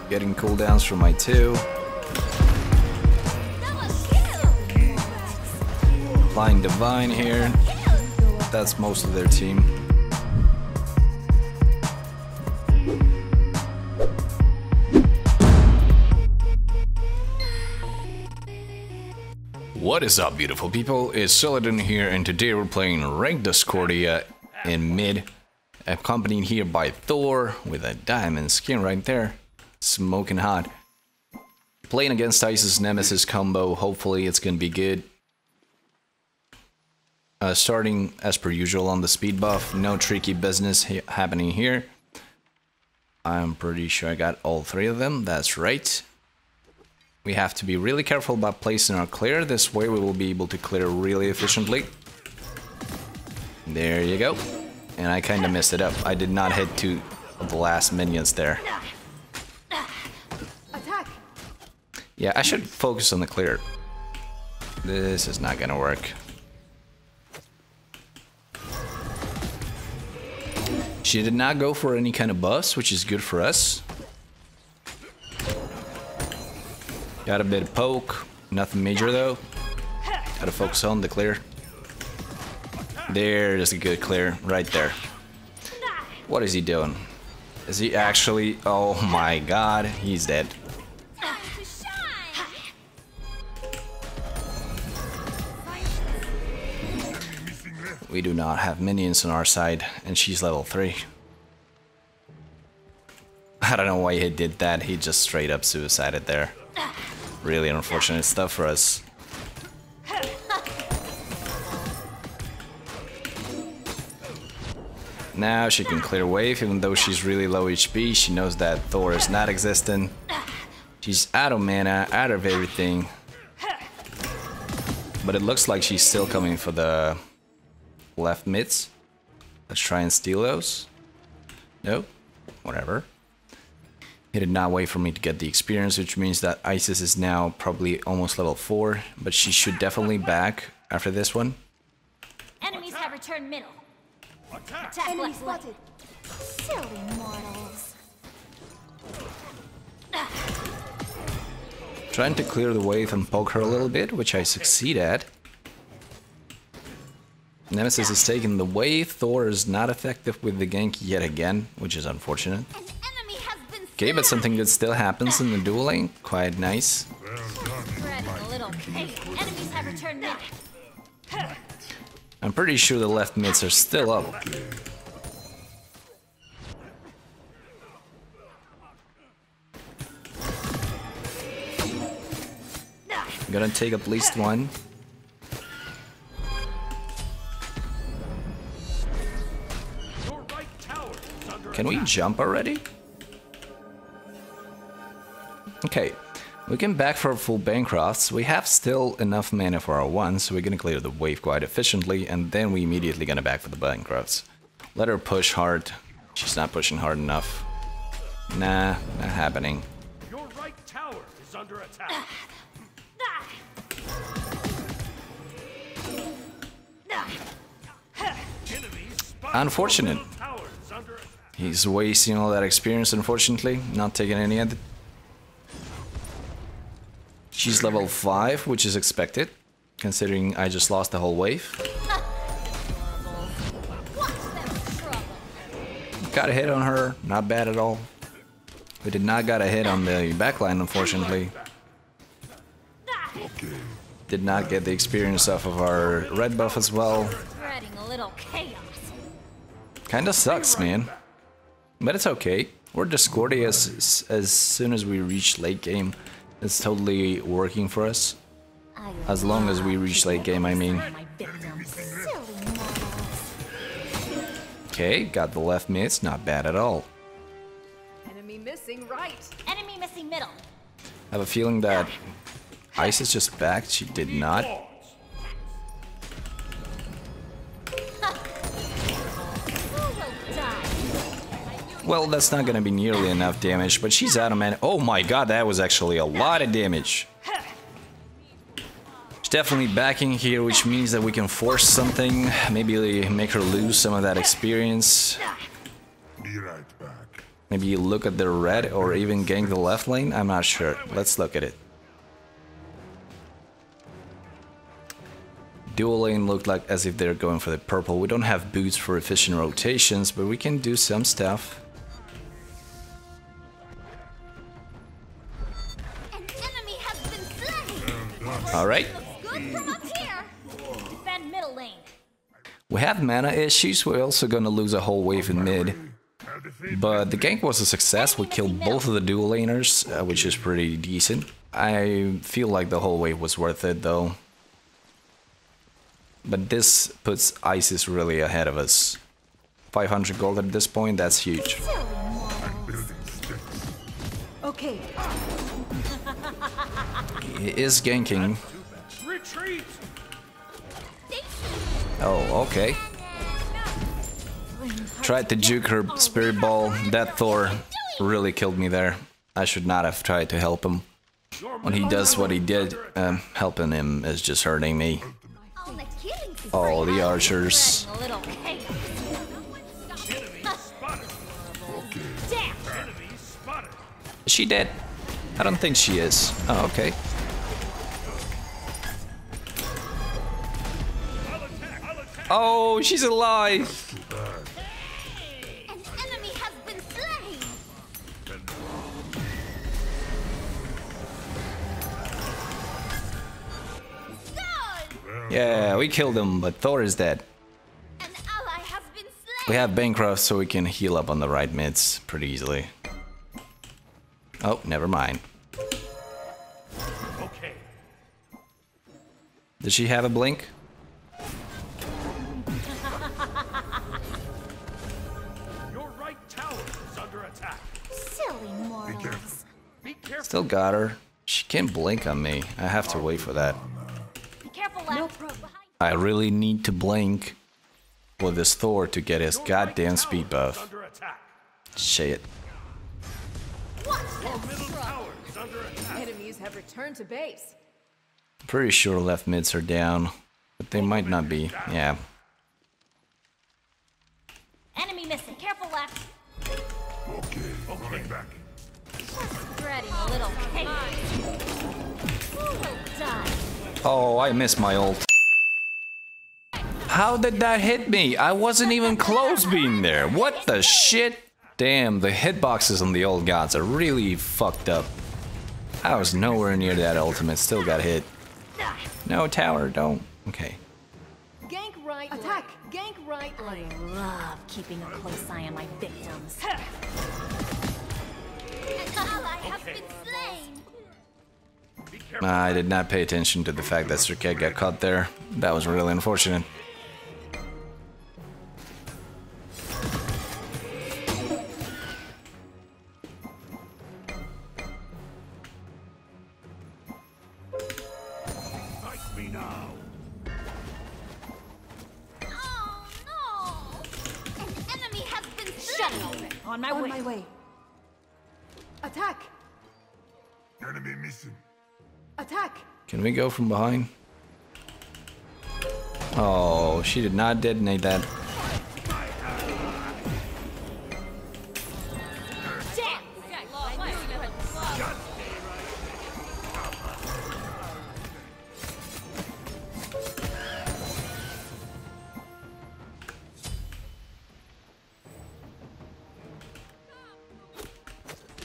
Getting cooldowns from my 2. Applying Divine here. That's most of their team. What is up, beautiful people? It's Elidan here, and today we're playing Ranked Discordia in mid, accompanied here by Thor with a diamond skin right there, smoking hot. Playing against Ice's Nemesis combo, hopefully it's gonna be good. Starting as per usual on the speed buff, no tricky business happening here. I'm pretty sure I got all 3 of them, that's right. We have to be really careful about placing our clear, this way we will be able to clear really efficiently. There you go. And I kinda messed it up. I did not hit 2 of the last minions there. Yeah, I should focus on the clear. This is not gonna work. She did not go for any kind of buffs, which is good for us. Got a bit of poke, nothing major though. Gotta focus on the clear. There's a good clear, right there. What is he doing? Is he actually... Oh my god, he's dead. We do not have minions on our side, and she's level 3. I don't know why he did that, he just straight up suicided there. Really unfortunate stuff for us. Now she can clear wave, even though she's really low HP. She knows that Thor is not existent. She's out of mana, out of everything. But it looks like she's still coming for the left mids. Let's try and steal those. Nope, whatever. He did not wait for me to get the experience, which means that Isis is now probably almost level 4, but she should definitely back after this one. Enemies have returned middle. Attack left spotted. Silly mortals. Trying to clear the wave and poke her a little bit, which I succeed at. Nemesis is taking the wave. Thor is not effective with the gank yet again, which is unfortunate. Okay, but something good still happens in the dueling. Quite nice. I'm pretty sure the left mids are still up. I'm gonna take at least one. Can we jump already? Okay, we can back for full Bancrofts. We have still enough mana for our 1, so we're gonna clear the wave quite efficiently, and then we immediately gonna back for the Bancrofts. Let her push hard. She's not pushing hard enough. Nah, not happening. Your right tower is under attack. Unfortunate. He's wasting all that experience, unfortunately. Not taking any of it. She's level 5, which is expected, considering I just lost the whole wave. Got a hit on her, not bad at all. We did not got a hit on the backline, unfortunately. Did not get the experience off of our red buff as well. Kinda sucks, man. But it's okay. We're Discordia as soon as we reach late game. It's totally working for us. As long as we reach late game, I mean. Okay, got the left mids, not bad at all. Enemy missing right. Enemy missing middle. I have a feeling that Isis just backed, she did not. Well, that's not gonna be nearly enough damage, but she's out of mana. Oh my god, that was actually a lot of damage. She's definitely backing here, which means that we can force something, maybe make her lose some of that experience. Be right back. Maybe look at the red or even gank the left lane? I'm not sure. Let's look at it. Dual lane looked like as if they're going for the purple. We don't have boots for efficient rotations, but we can do some stuff. An enemy has been slain. Alright. Good from up here. Defend middle lane. We have mana issues, we're also gonna lose a whole wave in mid. But the gank was a success, we killed both of the dual laners, which is pretty decent. I feel like the whole wave was worth it though. But this puts ISIS really ahead of us. 500 gold at this point, that's huge. Okay. He is ganking. Retreat! Oh, okay. Tried to juke her spirit ball. That Thor really killed me there. I should not have tried to help him. When he does what he did, helping him is just hurting me. Oh, the archers. Is she dead? I don't think she is. Oh, okay. Oh, she's alive! An enemy has been slain. Good. Yeah, we killed him, but Thor is dead. An ally has been slain. We have Bancroft, so we can heal up on the right mids pretty easily. Oh, never mind. Okay. Does she have a blink? Your right tower is under attack. Silly mortals. Be careful. Still got her. She can't blink on me. I have to wait for that. Be careful, left. I really need to blink with this Thor to get his goddamn speed buff. Under attack. Shit. Your middle tower is under attack. Enemies have returned to base. Pretty sure left mids are down, but they might not be. Yeah. Enemy missing. Careful, left. Okay, back. Spreading a little chaos. Who will die? Oh, I missed my ult. How did that hit me? I wasn't even close being there. What the shit? Damn, the hitboxes on the old gods are really fucked up. I was nowhere near that ultimate, still got hit. No tower, don't. Okay. Gank right. Attack. Gank right. I love keeping a close eye on my victims. An ally has been slain. Be careful. I did not pay attention to the fact that Circuit got caught there. That was really unfortunate. Fight me now. Oh no! An enemy has been slain. On my way. Attack! Enemy missing. Attack! Can we go from behind? Oh, she did not detonate that.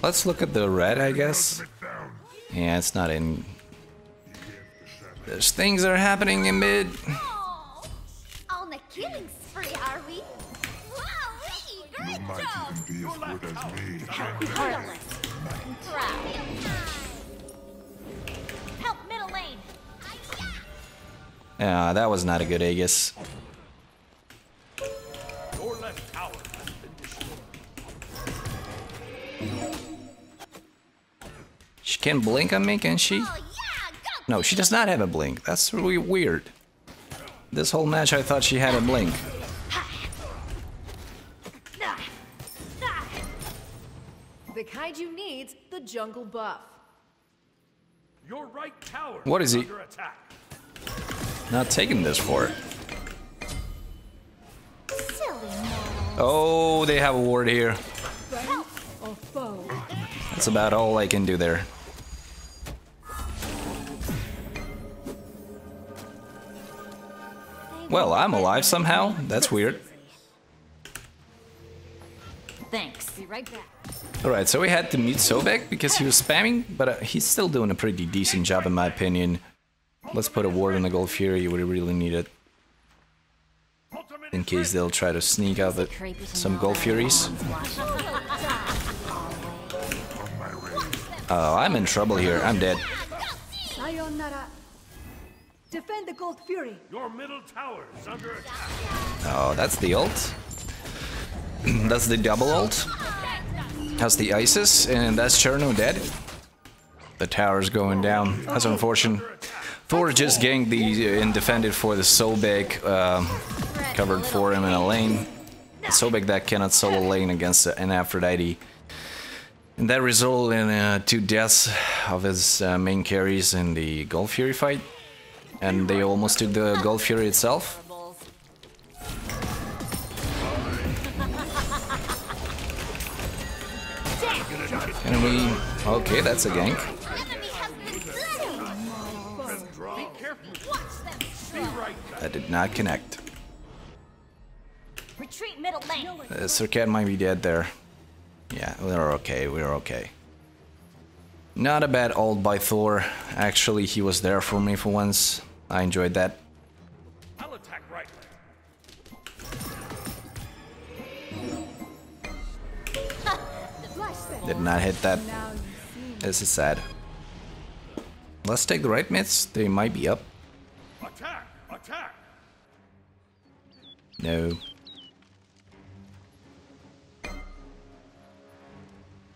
Let's look at the red, I guess. Yeah, it's not in. There's things that are happening in mid. Oh, on the killing spree, are we? Wow, great Might job! even be as good as me. Heartless. Proud. Help middle lane. Yeah, that was not a good Aegis. Your left tower has been destroyed. She can blink on me, can she? Oh yeah, go! No, she does not have a blink. That's really weird. This whole match I thought she had a blink. The kaiju needs the jungle buff. Your right tower What is he? under attack. Not taking this for it. Silly mortal. Oh, they have a ward here. Help! That's about all I can do there. Well, I'm alive somehow. That's weird. Thanks. Be right back. Alright, so we had to mute Sobek because he was spamming, but he's still doing a pretty decent job in my opinion. Let's put a ward on the Gold Fury, we really need it. In case they'll try to sneak out with some Gold Furies. Oh, I'm in trouble here, I'm dead. Sayonara. Defend the Gold Fury. Your middle tower is under attack. Oh, that's the ult. That's the double ult. That's the Isis, and that's Cherno dead. The tower's going down. That's unfortunate. Thor just ganked the and defended for the Sobek, covered for him in a lane. Sobek that cannot solo lane against an Aphrodite. And that resulted in 2 deaths of his main carries in the Gold Fury fight. And they almost took the Gold Fury itself. Enemy. Okay, that's a gank. That did not connect. Retreat middle lane. Circat might be dead there. Yeah, we're okay, we're okay. Not a bad ult by Thor. Actually, he was there for me for once. I enjoyed that. I'll attack right. Did not hit that. This is sad. Let's take the right mids. They might be up. Attack! Attack! No.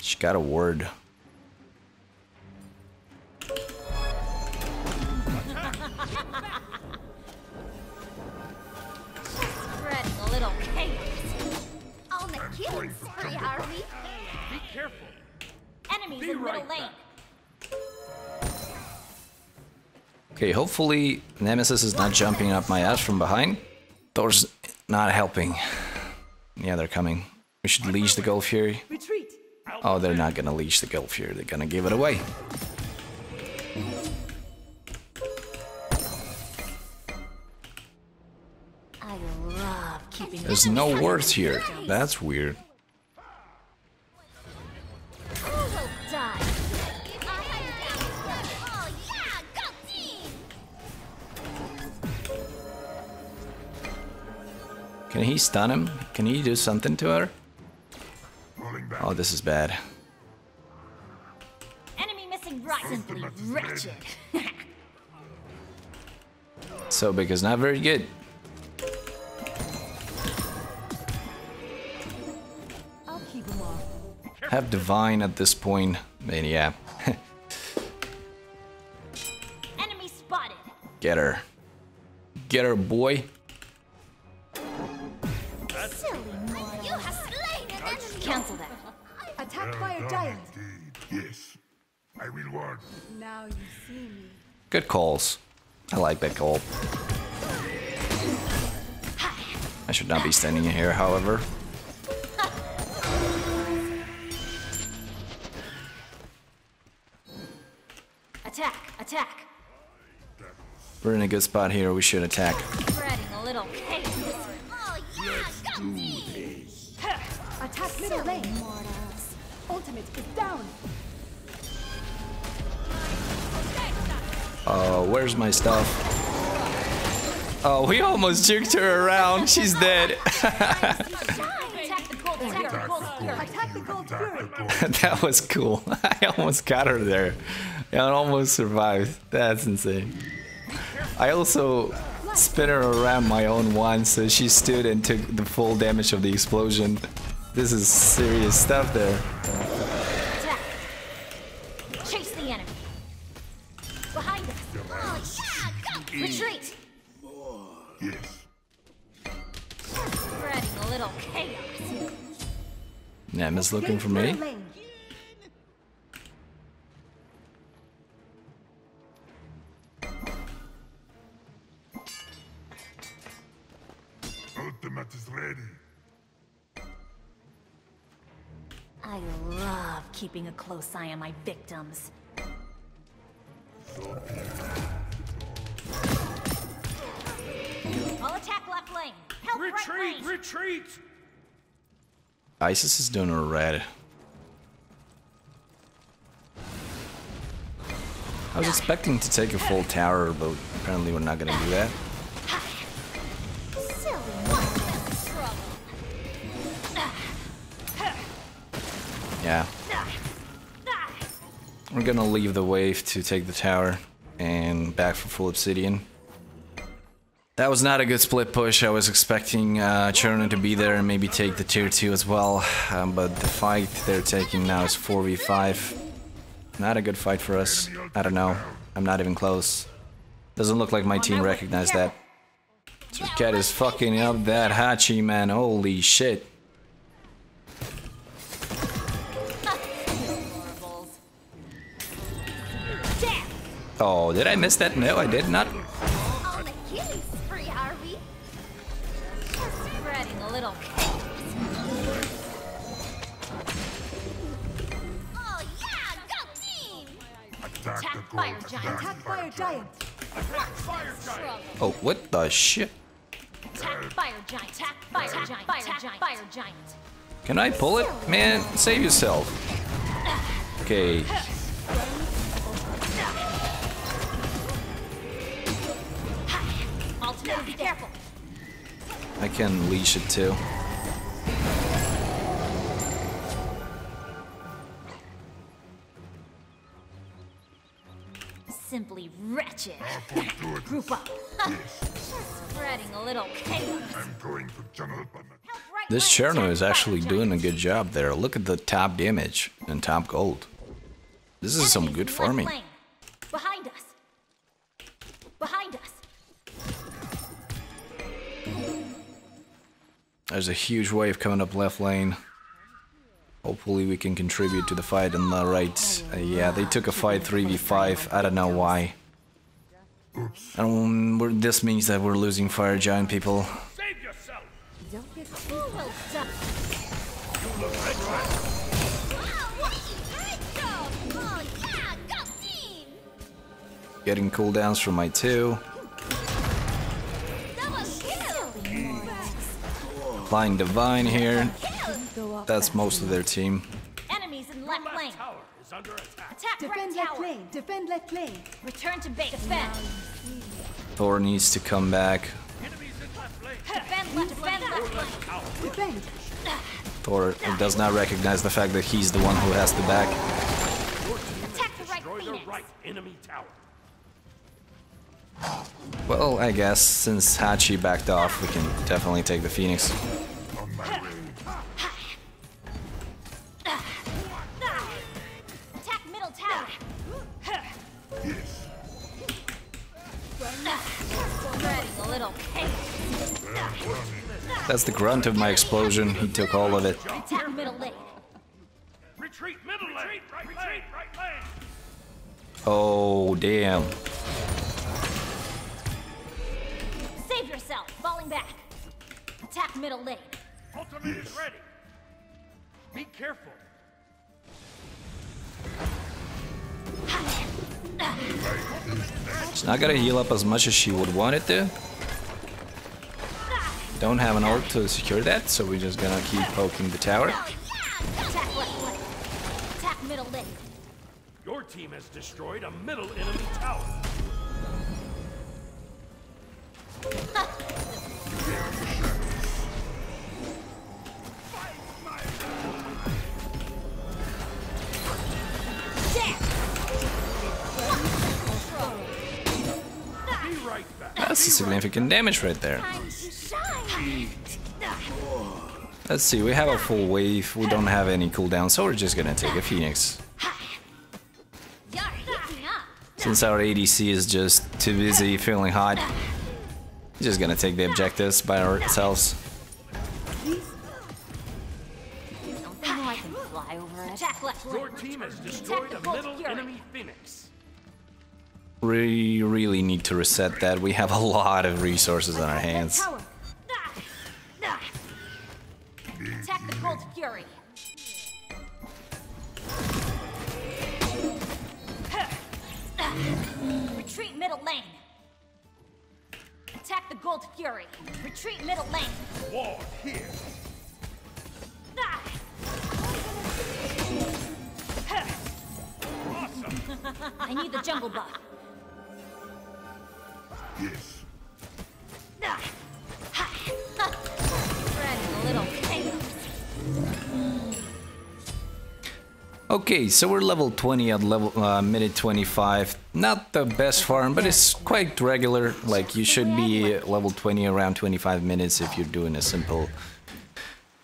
She got a word. Spreading a little chaos. On the killing spree, are we? Be careful. Enemies in middle lane. Okay, hopefully Nemesis is not jumping up my ass from behind. Thor's not helping. Yeah, they're coming. We should leash the Gold Fury. Retreat. Oh, they're not gonna leash the Gold Fury. They're gonna give it away. I love keeping. There's no worth here. That's weird. Who will die? Oh yeah, go team! Can he stun him? Can he do something to her? Falling back. Oh, this is bad. Enemy missing right. Simply wretched. Sobek is not very good. I'll keep him off. Have Divine at this point. And yeah. Enemy spotted. Get her. Get her, boy. Silly mortal. You have slain an enemy. Cancel that. Attacked by a Well giant. done indeed. Yes. I will ward. Now you see me. Good calls. I like that call. I should not be standing in here, however. Attack! Attack! We're in a good spot here. We should attack. Spreading a little chaos. Oh yeah, go team! Attack middle lane. Ultimate is down. Where's my stuff? Oh, we almost juked her around. She's dead. Attack the gold. Attack the gold. Attack the Gold Fury. That was cool. I almost got her there. I almost survived. That's insane. I also spin her around my own one, so she stood and took the full damage of the explosion. This is serious stuff there. Attack! Chase the enemy. Behind us. Oh yeah, go! Retreat! Yes. Spreading a little chaos. Nem is looking for me. Middle lane. Ultimate is ready. I love keeping a close eye on my victims. I'll attack left lane. Help Retreat! right lane. Retreat! ISIS is doing a red. I was expecting to take a full tower, but apparently we're not gonna do that. Silly one. Yeah. We're gonna leave the wave to take the tower and back for full obsidian. That was not a good split push. I was expecting Chilton to be there and maybe take the tier 2 as well, but the fight they're taking now is 4v5. Not a good fight for us. I don't know. I'm not even close. Doesn't look like my team recognized that. So Cat is fucking up that Hachi, man. Holy shit. Oh, did I miss that? No, I did not. On the killing spree, are we? Just spreading a little chaos. Oh yeah, go team! Attack the Attack fire gold. giant. Attack fire giant. Attack fire giant! Oh, what the shit? Attack fire giant. Attack fire giant. Fire giant. Fire giant. Can I pull it? Man, save yourself. Okay. Ultimate, be careful. I can leash it too. Simply wretched. Do it. Group up. Just spreading a little chaos. I'm going to jungle banana. Help right This lane. Cherno Attack is fire actually giant. doing a good job there. Look at the top damage and top gold. This is some Enemies good in left farming. lane. Behind us. Behind us. There's a huge wave coming up left lane. Hopefully we can contribute to the fight on the right. Yeah, they took a fight 3v5. I don't know why. And this means that we're losing fire giant people. Save yourself! Don't get Who will die? Oh yeah, go team! Getting cooldowns from my 2. Double kill! Applying divine here. go off. That's most of their team. Enemies in left lane. Left tower is under attack. Attack Defend right left tower. lane. Defend left lane. Return to base. Defend. Thor needs to come back. Enemies in left lane. Defend left lane. Defend. Thor does not recognize the fact that he's the one who has the back. Attack the right Destroy the phoenix. right enemy tower. Well, I guess since Hachi backed off, we can definitely take the Phoenix. On my way. Attack middle tower. Yes. Spreading a little chaos. That's the grunt of my explosion. He took all of it. Attack middle lane. Retreat middle lane. Right lane. Right lane. Oh, damn. Save yourself. Falling back. Attack middle lane. Ultimate is ready. Be careful. It's not gonna heal up as much as she would want it to. Don't have an ult to secure that, so we're just gonna keep poking the tower. Oh yeah! Attack left lane. Attack middle lane. Your team has destroyed a middle enemy tower. Be right back. That's a significant damage right there. Time to shine. Let's see, we have a full wave. We don't have any cooldown, so we're just gonna take a Phoenix. You're heating up. Since our ADC is just too busy feeling hot, we're just gonna take the objectives by ourselves. Don't they know I can fly over it? Attack left lane. Your team has destroyed a middle enemy phoenix. We really need to reset that. We have a lot of resources on our hands. Tower. Attack the Cold Fury. the Gold Fury. Retreat middle lane. Ward here. Ah. Awesome. I need the jungle buff. Yes. Ah. Ha. Spreading a little chaos. Okay, so we're level 20 at level minute 25. Not the best farm, but it's quite regular. Like, you should be level 20 around 25 minutes if you're doing a simple,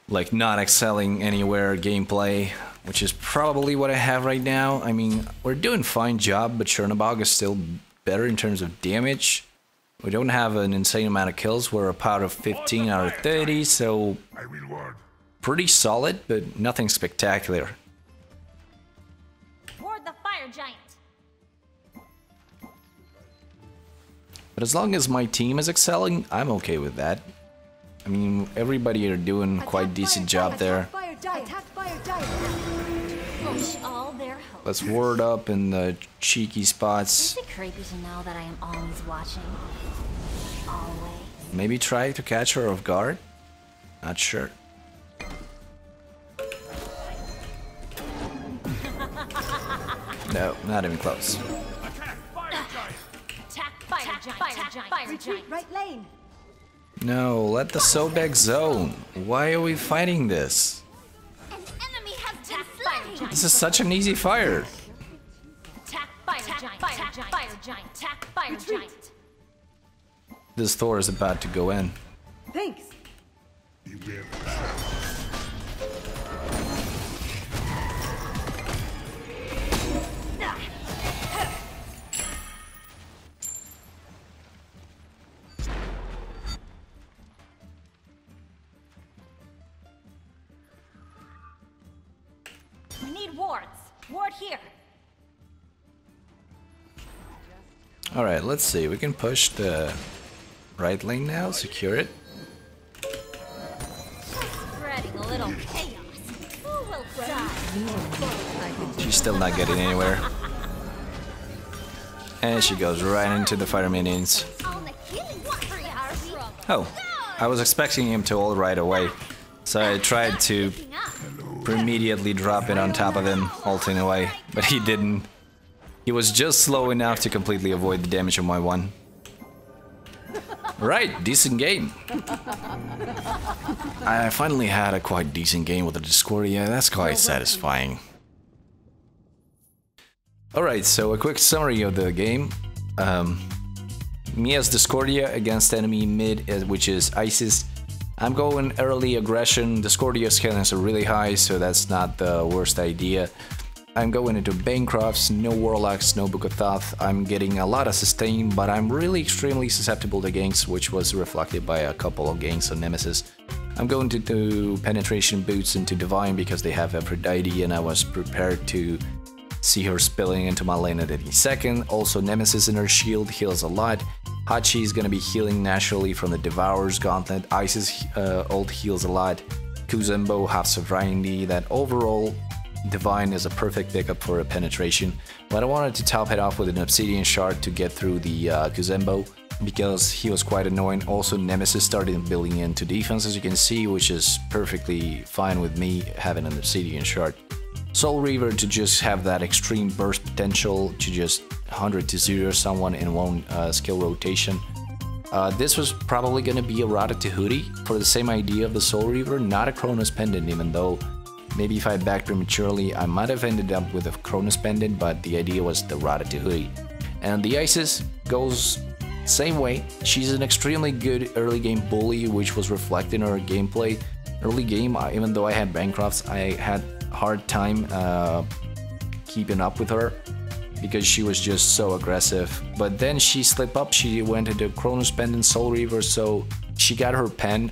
like, not excelling anywhere gameplay, which is probably what I have right now. I mean, we're doing fine job, but Chernobog is still better in terms of damage. We don't have an insane amount of kills. We're a power of 15 out of 30, so I will ward. pretty solid, but nothing spectacular. Ward the fire giant. But as long as my team is excelling, I'm okay with that. I mean, everybody are doing quite decent job there. Fire giant. Attack fire giant. Push all their hopes. Let's ward up in the cheeky Is spots. it creepy to know that I am always watching? Always. Maybe try to catch her off guard? Not sure. No, not even close. Attack fire giant. Attack fire giant. Fire giant. Retreat right lane. No, let the Sobek zone. Why are we fighting this? An enemy has been slain. This is such an easy fire. Attack fire giant. Fire giant. Attack fire giant. This Thor is about to go in. Thanks. Beware. We need wards. Ward here. Alright, let's see. We can push the right lane now, secure it. Spreading a little chaos. Who will die? She's still not getting anywhere. And she goes right into the fire minions. On the healing spree, are we? Oh, I was expecting him to ult right away. So I tried to immediately drop it on top of him, ulting away, but he didn't. He was just slow enough to completely avoid the damage of my one. Right, decent game. I finally had a quite decent game with the Discordia. That's quite satisfying. Alright, so a quick summary of the game. Me as Discordia against enemy mid, which is Isis. I'm going early aggression. Discordia scaling are really high, so that's not the worst idea. I'm going into Bancrofts, no Warlocks, no Book of Thoth. I'm getting a lot of sustain, but I'm really extremely susceptible to ganks, which was reflected by a couple of ganks on Nemesis. I'm going to do penetration boots into Divine because they have Aphrodite, and I was prepared to see her spilling into my lane at any second. Also, Nemesis in her shield heals a lot. Hachi is going to be healing naturally from the Devourer's Gauntlet. Isis ult heals a lot. Kuzembo have sovereignty. That overall, Divine is a perfect pickup for a penetration. But I wanted to top it off with an Obsidian Shard to get through the Kuzembo because he was quite annoying. Also, Nemesis started building into defense, as you can see, which is perfectly fine with me having an Obsidian Shard. Soul Reaver to just have that extreme burst potential to just 100 to 0 someone in one skill rotation. This was probably going to be a Rata Tahuti for the same idea of the Soul Reaver, not a Chronos Pendant, even though maybe if I backed prematurely I might have ended up with a Chronos Pendant, but the idea was the Rata Tahuti. And the Isis goes same way. She's an extremely good early game bully, which was reflected in her gameplay. Early game, even though I had Bancrofts, I had hard time keeping up with her because she was just so aggressive. But then she slipped up, she went into Chronos Pendant Soul Reaver, so she got her pen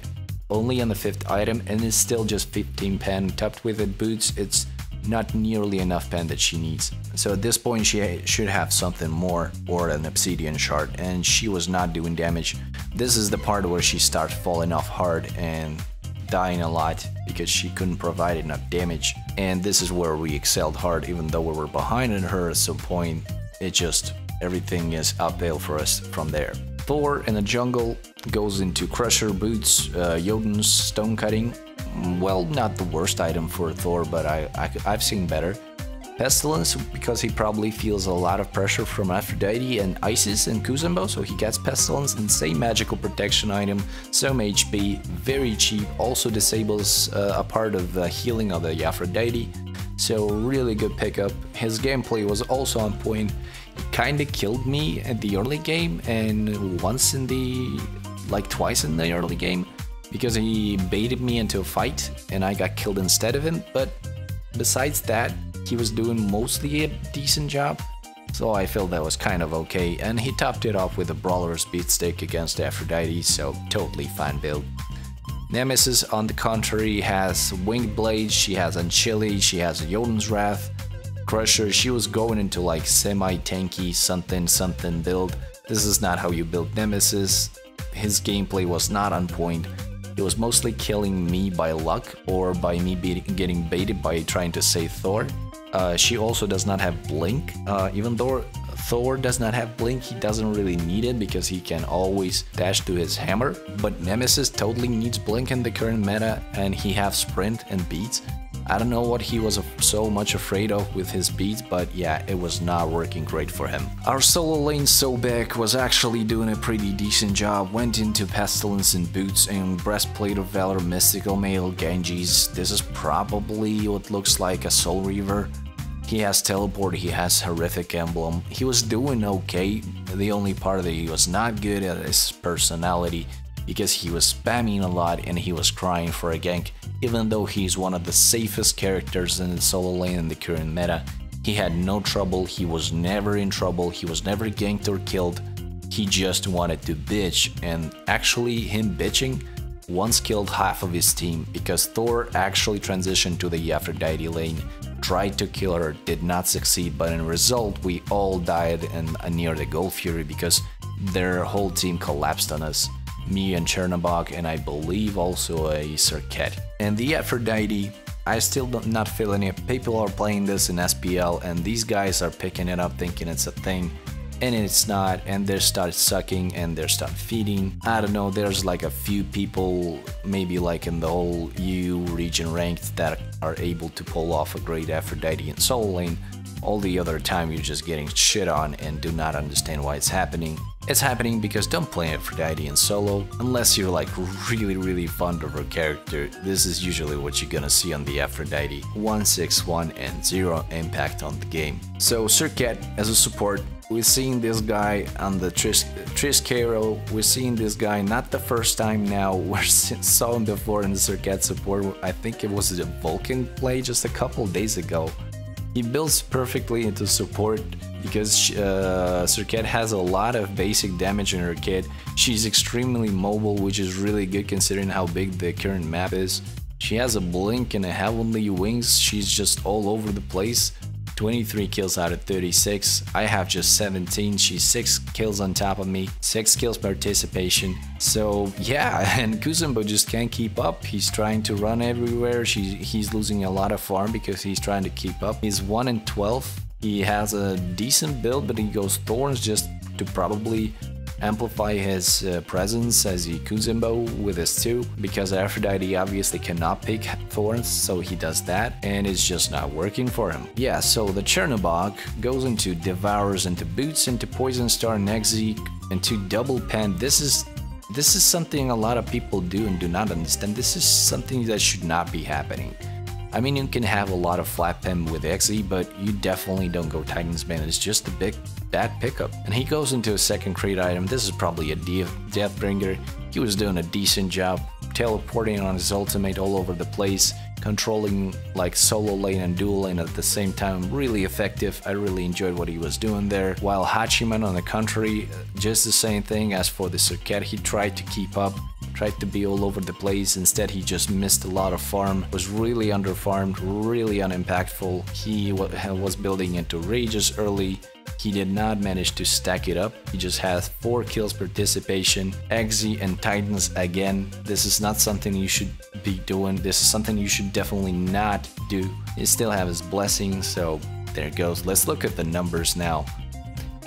only on the 5th item and it's still just 15 pen. Topped with it boots, it's not nearly enough pen that she needs. So at this point she should have something more or an Obsidian Shard, and she was not doing damage. This is the part where she starts falling off hard and dying a lot because she couldn't provide enough damage, and this is where we excelled hard. Even though we were behind in her at some point, it just everything is uphill for us from there. Thor in the jungle goes into Crusher Boots, Jotun's Stone Cutting. Well, not the worst item for Thor, but I've seen better. Pestilence, because he probably feels a lot of pressure from Aphrodite and Isis and Kuzenbo, so he gets Pestilence, and same magical protection item, some HP, very cheap, also disables a part of the healing of the Aphrodite, so really good pickup. His gameplay was also on point. He kinda killed me at the early game, and once in the, like twice in the early game, because he baited me into a fight and I got killed instead of him, but besides that, he was doing mostly a decent job, so I felt that was kind of okay, and he topped it off with a Brawler Speed Stick against Aphrodite, so totally fine build. Nemesis, on the contrary, has Winged Blade, she has Unchilly, she has a Jotun's Wrath. Crusher, she was going into like semi-tanky something build. This is not how you build Nemesis. His gameplay was not on point. It was mostly killing me by luck or by me getting baited by trying to save Thor. She also does not have Blink. Even though Thor does not have Blink, he doesn't really need it because he can always dash to his hammer. But Nemesis totally needs Blink in the current meta, and he has Sprint and Beats. I don't know what he was so much afraid of with his beats, but yeah, it was not working great for him. Our solo lane Sobek was actually doing a pretty decent job, went into Pestilence and Boots and Breastplate of Valor, Mystical Mail, Genji's. This is probably what looks like a Soul Reaver. He has Teleport, he has Horrific Emblem. He was doing okay, the only part that he was not good at is personality, because he was spamming a lot and he was crying for a gank. Even though he's one of the safest characters in the solo lane in the current meta, he had no trouble, he was never in trouble, he was never ganked or killed. He just wanted to bitch, and actually him bitching once killed half of his team, because Thor actually transitioned to the Aphrodite lane, tried to kill her, did not succeed, but in result we all died near the Gold Fury because their whole team collapsed on us. Me and Chernobog, and I believe also a Circuit. And the Aphrodite, I still do not feel any people are playing this in SPL, and these guys are picking it up thinking it's a thing, and it's not, and they start sucking and they start feeding. I don't know, there's like a few people, maybe like in the whole EU region ranked, that are able to pull off a great Aphrodite in solo lane. All the other time you're just getting shit on and do not understand why it's happening. It's happening because don't play Aphrodite in solo unless you're like really fond of her character. This is usually what you're gonna see on the Aphrodite. 161 and 0 impact on the game. So Circuit as a support, we're seeing this guy on the Triskero. We're seeing this guy not the first time now. We saw him before in the Circuit support. I think it was a Vulcan play just a couple days ago. He builds perfectly into support because Circuit has a lot of basic damage in her kit. She's extremely mobile, which is really good considering how big the current map is. She has a blink and a heavenly wings. She's just all over the place. 23 kills out of 36. I have just 17. She's 6 kills on top of me, 6 kills participation. So yeah, and Kuzenbo just can't keep up. He's trying to run everywhere. He's losing a lot of farm because he's trying to keep up. He's 1 in 12. He has a decent build, but he goes Thorns just to probably amplify his presence as he Kuzenbo with his 2, because Aphrodite obviously cannot pick Thorns, so he does that, and it's just not working for him. Yeah, so the Chernobog goes into Devours, into Boots, into Poison Star, Nexi, into Double Pen. This is something a lot of people do and do not understand. This is something that should not be happening. I mean, you can have a lot of flat pen with Xe, but you definitely don't go Titan's Bane. It's just a big bad pickup. And he goes into a second crate item. This is probably a Deathbringer. He was doing a decent job, teleporting on his ultimate all over the place, controlling like solo lane and dual lane at the same time. Really effective. I really enjoyed what he was doing there. While Hachiman on the contrary, just the same thing as for the Circuit. He tried to keep up, tried to be all over the place. Instead, he just missed a lot of farm, was really underfarmed, really unimpactful. He was building into Rages early. He did not manage to stack it up. He just has 4 kills participation. Xe and Titans again. This is not something you should be doing. This is something you should definitely not do. He still have his blessing, so there it goes. Let's look at the numbers now.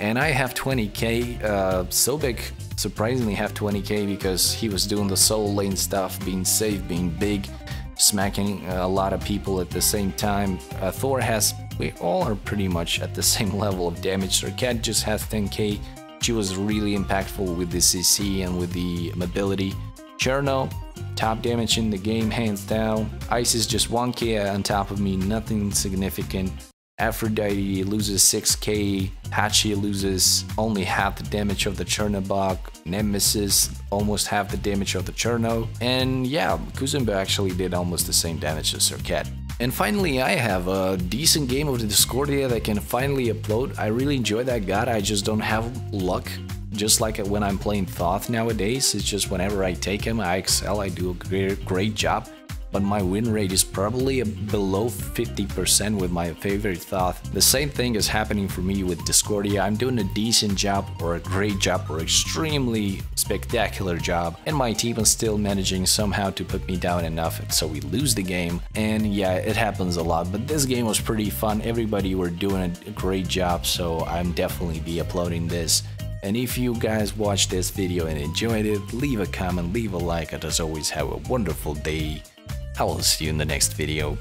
And I have 20k. Sobek surprisingly have 20k because he was doing the solo lane stuff, being safe, being big, smacking a lot of people at the same time. Thor has, we all are pretty much at the same level of damage. Cat just has 10k. She was really impactful with the CC and with the mobility. Cherno, top damage in the game, hands down. Ice is just 1k on top of me, nothing significant. Aphrodite loses 6k, Hachi loses only half the damage of the Chernobog, Nemesis almost half the damage of the Cherno, and yeah, Kuzumba actually did almost the same damage as Cat. And finally, I have a decent game of the Discordia that I can finally upload. I really enjoy that god, I just don't have luck. Just like when I'm playing Thoth nowadays, it's just whenever I take him, I excel, I do a great job. But my win rate is probably below 50% with my favorite Thoth. The same thing is happening for me with Discordia. I'm doing a decent job or a great job or extremely spectacular job, and my team is still managing somehow to put me down enough so we lose the game. And yeah, it happens a lot, but this game was pretty fun. Everybody were doing a great job, so I'm definitely be uploading this. And if you guys watched this video and enjoyed it, leave a comment, leave a like, and as always, have a wonderful day. I will see you in the next video.